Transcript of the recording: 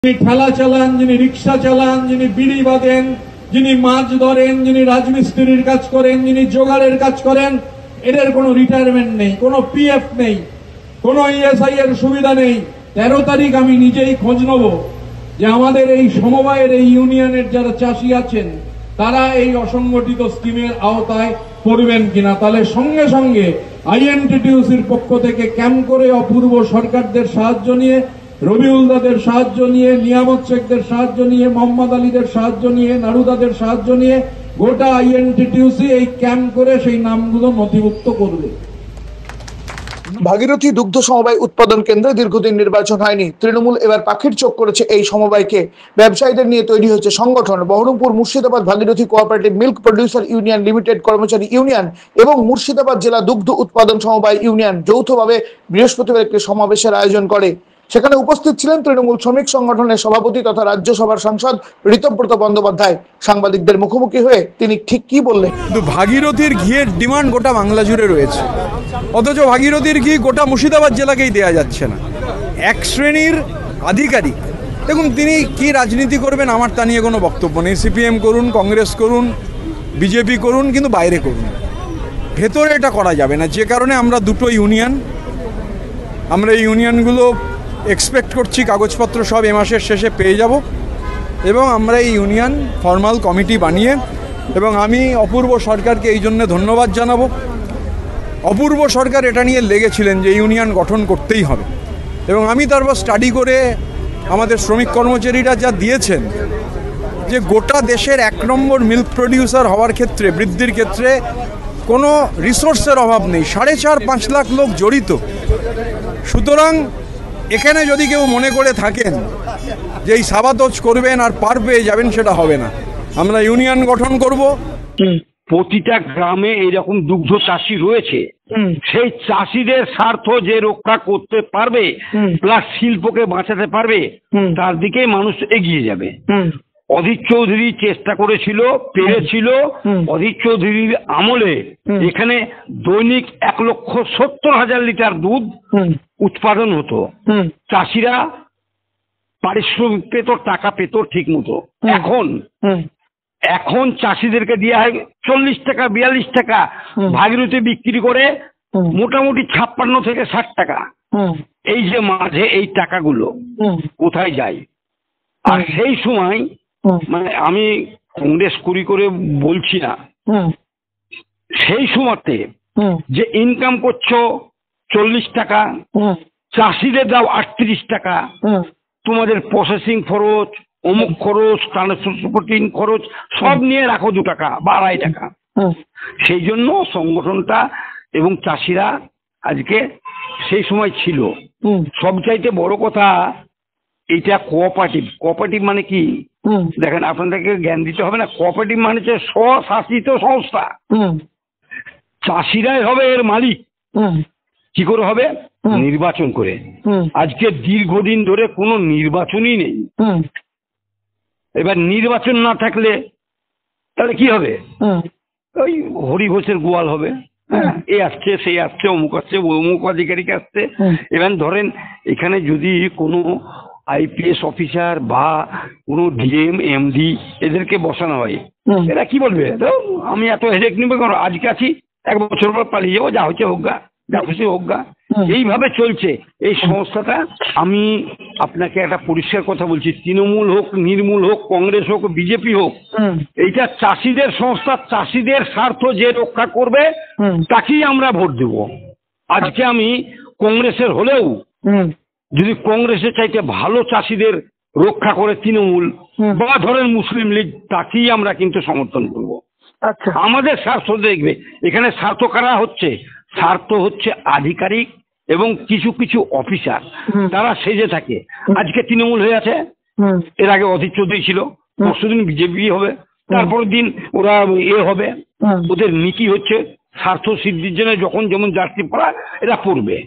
যিনি ঠেলা চালান, যিনি রিক্সা চালান, যিনি বিড়ি বাঁধেন, যিনি মাছ ধরেন, যিনি রাজমিস্ত্রির কাজ করেন, যিনি জোগাড়ের কাজ করেন, এদের কোনো রিটায়ারমেন্ট নেই, কোনো পিএফ নেই, কোনো ইএসআই এর সুবিধা নেই। 13 তারিখ আমি নিজেই খোঁজ নেব যে আমাদের এই সমবায়ের এই ইউনিয়নের যারা চাষি আছেন তারা এই অসংগঠিত স্কিমের আওতায় পড়বেন কিনা। তাহলে সঙ্গে সঙ্গে আইএনটিটিউসির পক্ষ থেকে ক্যাম্প করে অপূর্ব সরকারদের সাহায্য নিয়ে, রবিউলদাদের সাহায্য নিয়ে, নিয়ামত শেখদের সাহায্য নিয়ে, মোহাম্মদ আলীদের সাহায্য নিয়ে, নারুদাদের সাহায্য নিয়ে গোটা আইএনটিটিউসি এই ক্যাম্প করে সেই নামগুলো নথিভুক্ত করবে। ভাগীরথী দুগ্ধ সমবায় উৎপাদন কেন্দ্রে দীর্ঘদিন নির্বাচন হয়নি। তৃণমূল এবার পাখির চোখ করেছে এই সমবায়কে। ব্যবসায়ীদের নিয়ে তৈরি হয়েছে সংগঠন। Baharampur Murshidabad Bhagirathi cooperative milk producer union limited কর্মচারী ইউনিয়ন এবং মুর্শিদাবাদ জেলা দুগ্ধ উৎপাদন সমবায় ইউনিয়ন যৌথভাবে বৃহস্পতিবার একটি সমাবেশের আয়োজন করে। সেখানে উপস্থিত ছিলেন তৃণমূল শ্রমিক সংগঠনের সভাপতি তথা রাজ্যসভার সাংসদ ঋতব্রত বন্দ্যোপাধ্যায়। সাংবাদিকদের মুখোমুখি হয়ে তিনি ঠিক কি বললেন? ভাগীরথীর ঘিয়ের ডিমান্ড গোটা বাংলা জুড়ে রয়েছে, অথচ ভাগীরথীর ঘি গোটা মুর্শিদাবাদ জেলাকেই দেয়া যাচ্ছে না। এক শ্রেণীর আধিকারিক, দেখুন তিনি কি রাজনীতি করবেন আমার তা নিয়ে কোনো বক্তব্য নেই। সিপিএম করুন, কংগ্রেস করুন, বিজেপি করুন, কিন্তু বাইরে করুন, ভেতরে এটা করা যাবে না। যে কারণে আমরা দুটো ইউনিয়ন, আমরা এই ইউনিয়নগুলো এক্সপেক্ট করছি কাগজপত্র সব এ মাসের শেষে পেয়ে যাব এবং আমরা এই ইউনিয়ন ফর্মাল কমিটি বানিয়ে, এবং আমি অপূর্ব সরকারকে এই জন্য ধন্যবাদ জানাবো। অপূর্ব সরকার এটা নিয়ে লেগেছিলেন যে ইউনিয়ন গঠন করতেই হবে, এবং আমি তারপর স্টাডি করে আমাদের শ্রমিক কর্মচারীরা যা দিয়েছেন যে গোটা দেশের 1 নম্বর মিল্ক প্রডিউসার হওয়ার ক্ষেত্রে, বৃদ্ধির ক্ষেত্রে কোনো রিসোর্সের অভাব নেই। 4.5-5 লাখ লোক জড়িত। সুতরাং এখানে যদি কেউ মনে করে থাকেন যে এই সাবাতোজ করবেন আর পার পেয়ে যাবেন, সেটা হবে না। আমরা ইউনিয়ন গঠন করব। প্রতিটা গ্রামে এইরকম দুগ্ধ চাষি রয়েছে, সেই চাষিদের স্বার্থ যে রক্ষা করতে পারবে প্লাস শিল্পকে বাঁচাতে পারবে, তার দিকে মানুষ এগিয়ে যাবে। অধীর চৌধুরী চেষ্টা করেছিল, পেরেছিল। অধীর চৌধুরীর আমলে এখানে দৈনিক 1,70,000 লিটার দুধ উৎপাদন হতো। চাষিরা পারিশ্রমিক পেত, টাকা পেত ঠিক মতো। এখন চাষিদেরকে দেওয়া হয় 40 টাকা, 42 টাকা। ভাগীরথী বিক্রি করে মোটামুটি 56 থেকে 60 টাকা। এই যে মাঝে এই টাকাগুলো কোথায় যায়? আর সেই সময়, মানে আমি কংগ্রেস করে বলছি না, সেই সময়তে যে ইনকাম করছো 40 টাকা, চাষিদের দাও 38 টাকা, তোমাদের প্রসেসিং খরচ, অমুক খরচ, ট্রান্সপোর্টিং খরচ সব নিয়ে রাখো 2 টাকা বা 2.5 টাকা। সেই জন্য সংগঠনটা এবং চাষিরা আজকে সেই সময় ছিল। সবচাইতে বড় কথা, এটা কোঅপারেটিভ মানে কি দেখেন, আপনাদেরকে জ্ঞান দিতে হবে না। কোঅপারেটিভ মানে হচ্ছে স্বশাসিত সংস্থা। চাষিরাই হবে এর মালিক। কি করে হবে? নির্বাচন করে। আজকে দীর্ঘদিন ধরে কোনো নির্বাচনই নেই। এবার নির্বাচন না থাকলে তাহলে কি হবে? ওই হরি ঘোষের গোয়াল হবে। এ আসছে, সে আসছে, অমুক আসছে, অমুক আধিকারিক আসছে। এবার ধরেন এখানে যদি কোনো আইপিএস অফিসার বা কোনো ডিএম, এমডি এদেরকে বসানো হয়, এরা কি বলবে? আমি এত হেডেক নিব কেন? আজকে আছি, 1 বছর পর পালিয়ে যাবো, যা হচ্ছে হোক গা, যা খুশি হোক গা। এইভাবে চলছে এই সংস্থাটা। আমি আপনাকে একটা পরিষ্কার কথা বলছি, তৃণমূল হোক, নির্মূল হোক, কংগ্রেস হোক, বিজেপি হোক, এইটা চাষিদের সংস্থা। চাষিদের স্বার্থ যে রক্ষা করবে তাকেই আমরা ভোট দেব। আজকে আমি কংগ্রেসের হলেও যদি কংগ্রেসের চাইতে ভালো চাষিদের রক্ষা করে তৃণমূল বা ধরেন মুসলিম লীগ, তাকেই আমরা কিন্তু সমর্থন করব। আমাদের স্বার্থ দেখবে। এখানে স্বার্থ কারা হচ্ছে? স্বার্থ হচ্ছে আধিকারিক এবং কিছু কিছু অফিসার, তারা সেজে থাকে। আজকে তৃণমূল হয়ে আছে, এর আগে অধীর চৌধুরী ছিল, পরশুদিন বিজেপি হবে, তারপরের দিন ওরা হবে। ওদের নীতি হচ্ছে স্বার্থ সিদ্ধির জন্য যখন যেমন জার্সি পড়া এরা পড়বে।